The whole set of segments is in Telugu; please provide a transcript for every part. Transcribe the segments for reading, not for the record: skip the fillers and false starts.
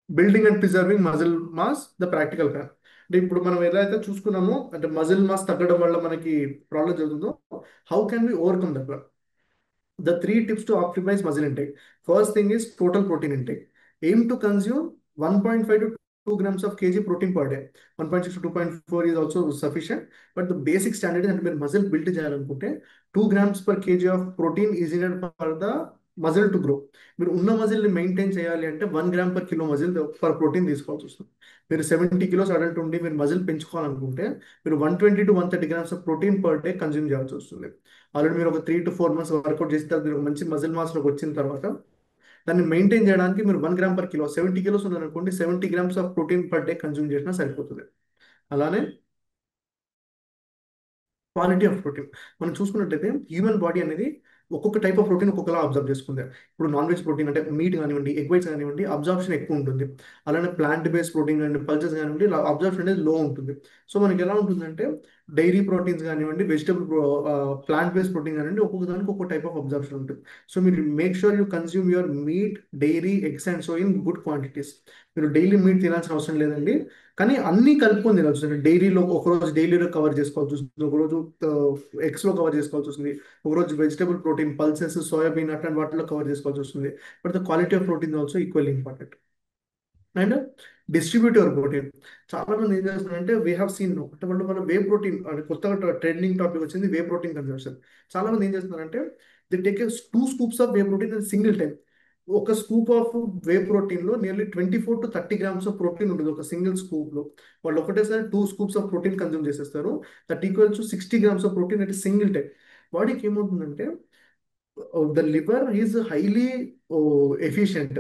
Building and preserving muscle mass the practical గా. అంటే ఇప్పుడు మనం ఎలా అయితే చూసుకున్నామో, అంటే మజిల్ మాస్ తగ్గడం వల్ల మనకి ప్రాబ్లం జరుగుతుందో, how can we overcome that? The three tips to optimize muscle intake. First thing is total protein intake. Aim to consume 1.5 to 2 grams of kg protein per day. 1.6 to 2.4 is also sufficient, but the basic standard is that muscle build చేయాలనుకుంటే 2 grams per kg of protein is needed for the muscle to grow. మీరు ఉన్న మజిల్ని మెయింటైన్ చేయాలి అంటే 1 gram per kilo muscle per protein తీసుకోవాల్సి వస్తుంది. మీరు 70 కిలోస్ అడల్ట్ ఉండి మీరు మజిల్ పెంచుకోవాలనుకుంటే మీరు 120 to 130 grams of protein per day consume చేయాల్సి వస్తుంది. ఆల్రెడీ మీరు ఒక 3 to 4 months వర్కౌట్ చేసిన తర్వాత మీరు ఒక మంచి మజిల్ మాస్లోకి వచ్చిన తర్వాత దాన్ని మెయింటైన్ చేయడానికి మీరు 1 గ్రామ్ పర్ కిలో, 70 కిలోస్ ఉన్నారనుకోండి, 70 grams of protein per day consume చేసినా సరిపోతుంది. అలానే క్వాలిటీ ఆఫ్ ప్రోటీన్ మనం చూసుకున్నట్టయితే హ్యూమన్ బాడీ అనేది ఒక్కొక్క టైప్ ఆఫ్ ప్రోటీన్ ఒక్కొక్కలా అబ్జర్వ్ చేసుకుంది. ఇప్పుడు నాన్ వెజ్ ప్రోటీన్ అంటే మీట్ కానివ్వండి, ఎగ్ వైట్స్ కానివ్వండి, అబ్జార్ప్షన్ ఎక్కువ ఉంటుంది. అలానే ప్లాంట్ బేస్డ్ ప్రోటీన్ కానివ్వండి, పల్సెస్ కానివ్వండి, అబ్జార్ప్షన్ అనేది లో ఉంటుంది. సో మనకి ఎలా ఉంటుందంటే డైరీ ప్రోటీన్స్ కానివ్వండి, వెజిటబుల్ ప్లాంట్ బేస్డ్ ప్రోటీన్ కానివ్వండి, ఒక్కొక్క దానికి ఒక్కొక్క టైప్ ఆఫ్ అబ్జార్ప్షన్ ఉంటుంది. సో మీరు make sure you consume your meat, dairy, eggs and so in good quantities. మీరు డైలీ మీట్ తినాల్సిన అవసరం లేదండి, కానీ అన్ని కలుపుకొని తినాల్సి వస్తుంది. డైరీలో ఒకరోజు డైలీలో కవర్ చేసుకోవాల్సి వస్తుంది, ఒకరోజు ఎగ్స్లో కవర్ చేసుకోవాల్సి వస్తుంది, ఒకరోజు వెజిటబుల్ ప్రోటీన్, పల్సెస్, సోయాబీన్ అట్లాంటి వాటిలో కవర్ చేసుకోవాల్సి వస్తుంది. But the quality of protein also equally important. And distributor protein. చాలా మంది ఏం చేస్తున్నారంటే వీ హ్యావ్ సీన్ అంటే వాళ్ళ వే ప్రోటీన్ అంటే కొత్తగా ట్రెండింగ్ టాపిక్ వచ్చింది వే ప్రోటీన్ కన్సంప్షన్. చాలా మంది ఏం చేస్తున్నారంటే the take 2 scoops of whey protein in single time. ఒక స్కూప్ ఆఫ్ వే ప్రోటీన్ లో nearly 24 to 30 grams of protein ఉంటుంది ఒక సింగిల్ స్కూప్ లో. వాళ్ళు ఒకటేసారి 2 scoops ఆఫ్ ప్రోటీన్ కన్జ్యూమ్ చేసేస్తారు. That equals to 60 grams of protein at single time. బాడీకి ఏమవుతుందంటే the liver is highly efficient.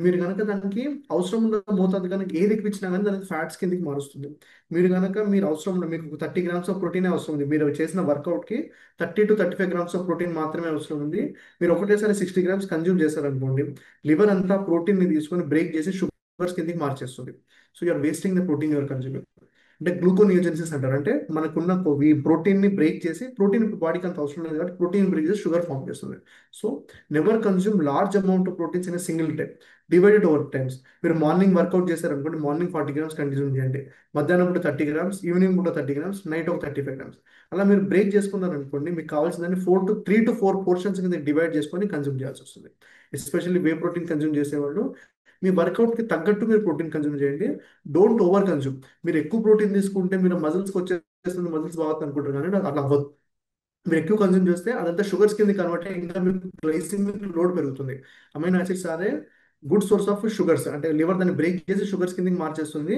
మీరు కనుక దానికి అవసరం ఉన్న మోతాదు కనుక ఏది ఎక్కువ ఇచ్చినా కానీ దానికి ఫ్యాట్స్ కిందకి మారుస్తుంది. మీరు అవసరం ఉన్న మీకు 30 grams ఆఫ్ ప్రోటీన్ అవసరం ఉంది, మీరు చేసిన వర్కౌట్కి 30 to 35 grams ఆఫ్ ప్రోటీన్ మాత్రమే అవసరం ఉంది. మీరు ఒకటేసారి 60 grams కన్జ్యూమ్ చేశారనుకోండి, లివర్ అంతా ప్రోటీన్ని తీసుకొని బ్రేక్ చేసి షుగర్స్ కిందకి మార్చేస్తుంది. So you're wasting the protein your consuming. అంటే గ్లూకోనియోజెన్సిస్ అంటారు. అంటే మనకున్న ఈ ప్రోటీన్ ని బ్రేక్ చేసి, ప్రోటీన్ బాడీకి అంత అవసరం లేదు కాబట్టి ప్రోటీన్ బ్రేక్ చేసి షుగర్ ఫామ్ చేస్తుంది. So never consume large amount of proteins in single time, divided over times. మీరు మార్నింగ్ వర్కౌట్ చేశారనుకోండి, మార్నింగ్ 40 grams కన్జ్యూమ్ చేయండి, మధ్యాహ్నం పూట 30 grams, ఈవినింగ్ పూట 30 grams, నైట్ ఒక 35 grams. అలా మీరు బ్రేక్ చేసుకున్నారనుకోండి, మీకు కావాల్సిందని 3 to 4 పోర్షన్స్ కింద డివైడ్ చేసుకొని కన్జ్యూమ్ చేయాల్సి వస్తుంది. ఎస్పెషల్లీ వే ప్రోటీన్ కన్జ్యూమ్ చేసేవాళ్ళు మీ వర్కౌట్కి తగ్గట్టు మీరు ప్రోటీన్ కన్జ్యూమ్ చేయండి. Don't over consume. మీరు ఎక్కువ ప్రోటీన్ తీసుకుంటే మీరు మజిల్స్కి వచ్చేస్తుంది, మజిల్స్ బాగుంది అనుకుంటారు, కానీ అది అట్లా అవ్వదు. మీరు ఎక్కువ కన్జ్యూమ్ చేస్తే అదంతా షుగర్స్ కింద కన్వర్ట్ అయ్యి ఇంకా మీకు గ్లైసిమిక్ లోడ్ పెరుగుతుంది. Amino acids are a good source of sugars. అంటే లివర్ దాన్ని బ్రేక్ చేసి షుగర్స్ కిందకి మార్చేస్తుంది.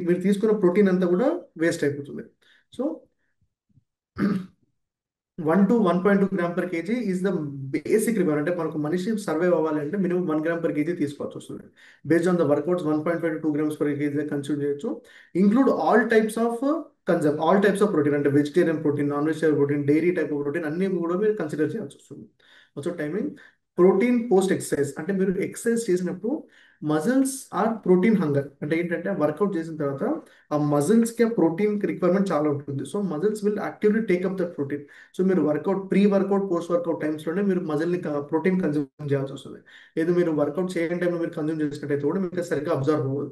మీరు తీసుకున్న ప్రోటీన్ అంతా కూడా వేస్ట్ అయిపోతుంది. So 1 to 1.2 gram per kg is the basic require. అంటే మనకు మనిషి సర్వైవ్ అవ్వాలి అంటే మినిమం 1 gram per kg తీసుకోవాల్సి వస్తుంది. Based on the workouts 1.5 to 2 grams per kg consume చేయొచ్చు. Include all types of protein, అంటే vegetarian protein, non vegetarian protein, dairy type of protein అన్ని కూడా మీరు కన్సిడర్ చేయాల్సి వస్తుంది. Also timing protein post exercise. అంటే మీరు ఎక్సర్సైజ్ చేసినప్పుడు మజిల్స్ ఆర్ ప్రోటీన్ హంగర్. అంటే ఏంటంటే వర్కౌట్ చేసిన తర్వాత ఆ మజిల్స్కి ప్రోటీన్ రిక్వైర్మెంట్ చాలా ఉంటుంది. So muscles will actively take up that protein. So మీరు ప్రీ వర్కౌట్, పోస్ట్ వర్కౌట్ టైమ్స్లోనే మీరు మజిల్ని ప్రోటీన్ కన్జ్యూమ్ చేయాల్సి వస్తుంది. లేదు మీరు వర్కౌట్ చేయని టైంలో మీరు కన్జ్యూమ్ చేసినట్టయితే కూడా మీకు సరిగ్గా అబ్జర్వ్ అవ్వదు.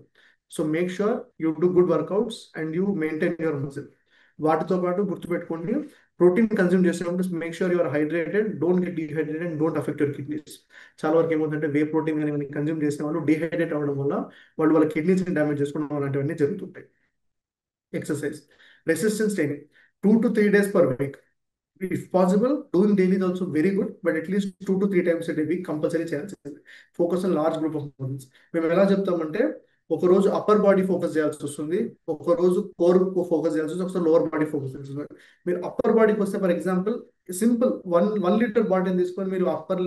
So make sure you do good workouts and you maintain your muscle. వాటితో పాటు గుర్తుపెట్టుకోండి, ప్రోటీన్ కన్జ్యూమ్ చేసేటప్పుడు make sure your hydrated, don't get dehydrated and don't affect your kidneys. చాలా వరకు ఏమవుతుందంటే వే ప్రోటీన్ కానీ కన్జ్యూమ్ చేసిన వాళ్ళు డిహైడ్రేట్ అవ్వడం వల్ల వాళ్ళ కిడ్నీస్ని డ్యామేజ్ చేసుకోవడం అలాంటివన్నీ జరుగుతుంటాయి. Exercise, resistance training 2 to 3 days per week. If possible, doing daily is also very good, but at least 2 to 3 times a day week compulsory చేయాల్సింది. Focus on large group of muscles. మేము ఎలా చెప్తామంటే ఒక రోజు అప్పర్ బాడీ ఫోకస్ చేయాల్సి వస్తుంది, ఒక రోజు కోర్ ఫోకస్ చేయాల్సి వస్తుంది, ఒకసారి లోవర్ బాడీ ఫోకస్ చేయాల్సి వస్తుంది. మీరు అప్పర్ బాడీకి వస్తే for example simple 1 litre bottle తీసుకొని మీరు అప్పర్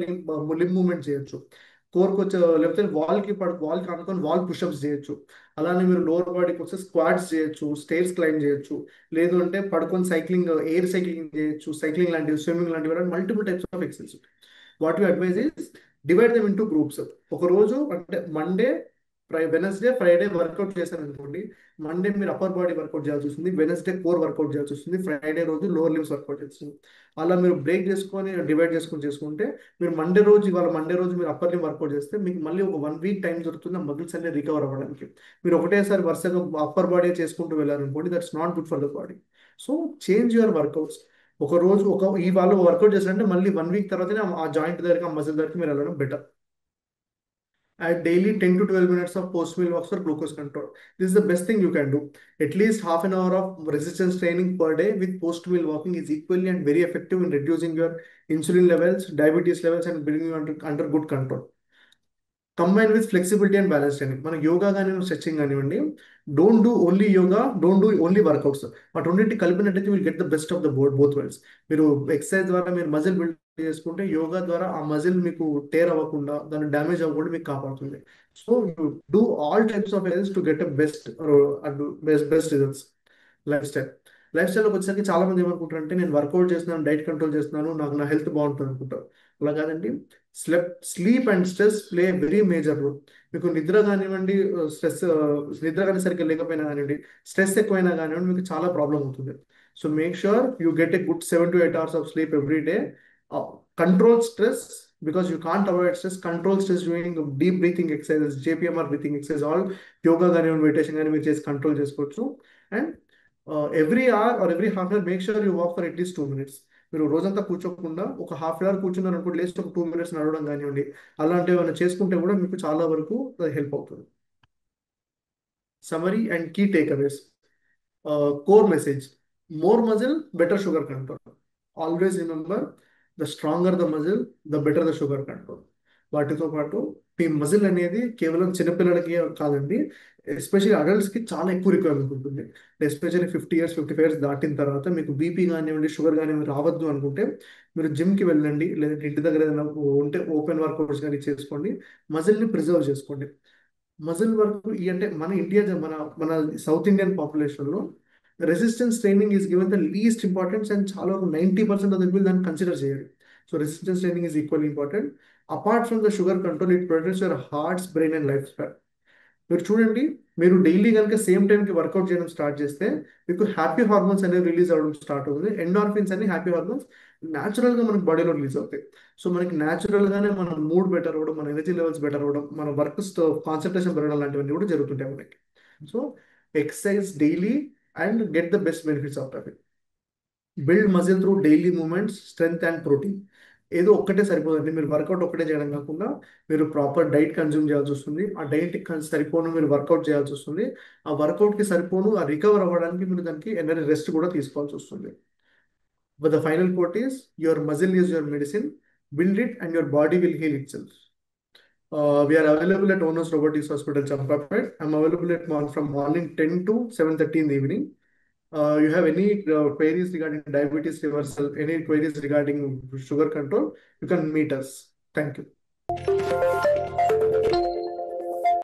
లిమ్ మూవ్మెంట్ చేయొచ్చు. కోర్కి వచ్చే లేకపోతే వాల్కి అనుకొని వాల్ పుషప్స్ చేయొచ్చు. అలానే మీరు లోవర్ బాడీకి వస్తే స్క్వాట్స్ చేయొచ్చు, స్టేర్స్ క్లైమ్ చేయొచ్చు, లేదు అంటే పడుకొని సైక్లింగ్, ఎయిర్ సైక్లింగ్ చేయొచ్చు, సైక్లింగ్ లాంటివి, స్విమ్మింగ్ లాంటివి, multiple types of exercise. What you advise is divide them into groups. ఒక రోజు అంటే మండే వెనస్డే ఫ్రైడే వర్కౌట్ చేశారు అనుకోండి, మండే మీరు అప్పర్ బాడీ వర్కౌట్ చేయాల్సి వస్తుంది, వెనస్డే కోర్ వర్కౌట్ చేయాల్సి వస్తుంది, ఫ్రైడే రోజు లోవర్ లిమ్స్ వర్కౌట్ చేయాల్సి వస్తుంది. అలా మీరు బ్రేక్ చేసుకొని డివైడ్ చేసుకొని చేసుకుంటే మీరు మండే రోజు, ఇవాళ మండే రోజు మీరు అప్పర్ లిమ్ వర్కౌట్ చేస్తే మీకు మళ్ళీ ఒక 1 వీక్ టైం దొరుకుతుంది ఆ మజిల్స్ అన్ని రికవర్ అవ్వడానికి. మీరు ఒకటేసారి వరుసగా అప్పర్ బాడీ చేసుకుంటూ వెళ్ళారనుకోండి, that's not good for the body. So change your workouts. ఒక రోజు ఇవాళ వర్కౌట్ చేశారంటే మళ్ళీ 1 వీక్ తర్వాతనే ఆ జాయింట్ దగ్గరికి, ఆ మజిల్ దగ్గరికి మీరు వెళ్ళడం better. Add daily 10 to 12 minutes of post meal walks for glucose control. This is the best thing you can do. At least half an hour of resistance training per day with post meal walking is equally and very effective in reducing your insulin levels, diabetes levels, and bringing you under good control. Combine with flexibility and balance training. మన యోగా కానీ స్ట్రెచింగ్ కానివ్వండి, don't do only yoga, don't do only workouts. But రెండింటి కలిపినట్టయితే will get the best of the both worlds. మీరు ఎక్సర్సైజ్ ద్వారా మీరు మజిల్ బిల్డ్ చేసుకుంటే, యోగా ద్వారా ఆ మజిల్ మీకు టేర్ అవ్వకుండా, దాన్ని డ్యామేజ్ అవ్వకుండా మీకు కాపాడుతుంది. So you do all types of exercise to get best results. Lifestyle. లైఫ్ స్టైల్కి వచ్చేసరికి చాలా మంది ఏమనుకుంటారు అంటే, నేను వర్కౌట్ చేస్తున్నాను, డైట్ కంట్రోల్ చేస్తున్నాను, నాకు నా హెల్త్ బాగుంటుంది అనుకుంటారు. అలా కాదండి. Sleep and stress play very major role. మీకు నిద్ర కానివ్వండి, స్ట్రెస్, నిద్ర కానీ సరిగ్గా లేకపోయినా కానివ్వండి, స్ట్రెస్ ఎక్కువైనా కానివ్వండి, మీకు చాలా ప్రాబ్లం అవుతుంది. So make sure you get a good 7 to 8 hours of sleep every day. Control stress, because you can't avoid stress. Control stress doing deep breathing exercises, JPMR breathing exercise, all yoga కానీ మెడిటేషన్ కానీ మీరు చేసి కంట్రోల్ చేసుకోవచ్చు. And every hour or every half hour make sure you walk for at least 2 minutes. మీరు రోజంతా కూర్చోకుండా ఒక హాఫ్ అవర్ కూర్చున్నారు అనుకోండి, లేస్ట్ ఒక 2 minutes నడవడం కానివ్వండి, అలాంటివి ఏమైనా చేసుకుంటే కూడా మీకు చాలా వరకు హెల్ప్ అవుతుంది. Summary and key takeaways. Core message: more muscle, better sugar control. Always remember, the stronger the muscle, the better the sugar control. వాటితో పాటు ఈ మజిల్ అనేది కేవలం చిన్నపిల్లలకి కాదండి, ఎస్పెషల్లీ అడల్ట్స్కి చాలా ఎక్కువ రిక్వైర్మెంట్ ఉంటుంది. ఎస్పెషల్లీ 50 years 55 years దాటిన తర్వాత మీకు బీపీ కానివ్వండి, షుగర్ కానివ్వండి రావద్దు అనుకుంటే మీరు జిమ్కి వెళ్ళండి, లేదంటే ఇంటి దగ్గర ఏదైనా ఉంటే ఓపెన్ వర్కౌట్స్ కానీ చేసుకోండి, మజిల్ని ప్రిజర్వ్ చేసుకోండి. మజిల్ వర్క్ అంటే మన ఇండియా, మన మన సౌత్ ఇండియన్ పాపులేషన్లో resistance training is given the least importance, and చాలా 90% ఆఫ్ ద పీపుల్ దాన్ని కన్సిడర్ చేయరు. So resistance training is equally important. Apart from the sugar control, it protects your hearts, brain and lifespan. మీరు చూడండి, మీరు డైలీ కనుక సేమ్ టైంకి వర్కౌట్ చేయడం స్టార్ట్ చేస్తే మీకు హ్యాపీ హార్మోన్స్ అనేవి రిలీజ్ అవ్వడం స్టార్ట్ అవుతుంది. ఎండార్ఫిన్స్ అని హ్యాపీ హార్మోన్స్ న్యాచురల్గా మనకి బాడీలో రిలీజ్ అవుతాయి. సో మనకి న్యాచురల్గానే మన మూడ్ బెటర్ అవ్వడం, మన ఎనర్జీ లెవెల్స్ బెటర్ అవ్వడం, మన వర్క్ కాన్సన్ట్రేషన్ పెరగడం లాంటివన్నీ కూడా జరుగుతుంటాయి మనకి. So exercise daily and get the best benefits out of it. Build muscle through daily movements, strength and protein. ఏదో ఒక్కటే సరిపోదండి. మీరు వర్కౌట్ ఒక్కటే చేయడం కాకుండా మీరు ప్రాపర్ డైట్ కన్జ్యూమ్ చేయాల్సి వస్తుంది. ఆ డైట్ సరిపోను మీరు వర్కౌట్ చేయాల్సి వస్తుంది. ఆ వర్కౌట్కి సరిపోను ఆ రికవర్ అవ్వడానికి మీరు దానికి ఎనర్జీ రెస్ట్ కూడా తీసుకోవాల్సి వస్తుంది. But the final quote is, your muscle is your medicine. Build it and your body will heal itself. We are available at Owners Robotics Hospital, Champapet. I'm available from morning 10 to 7:30 in the evening. You have any queries regarding diabetes reversal, any queries regarding sugar control, you can meet us. Thank you.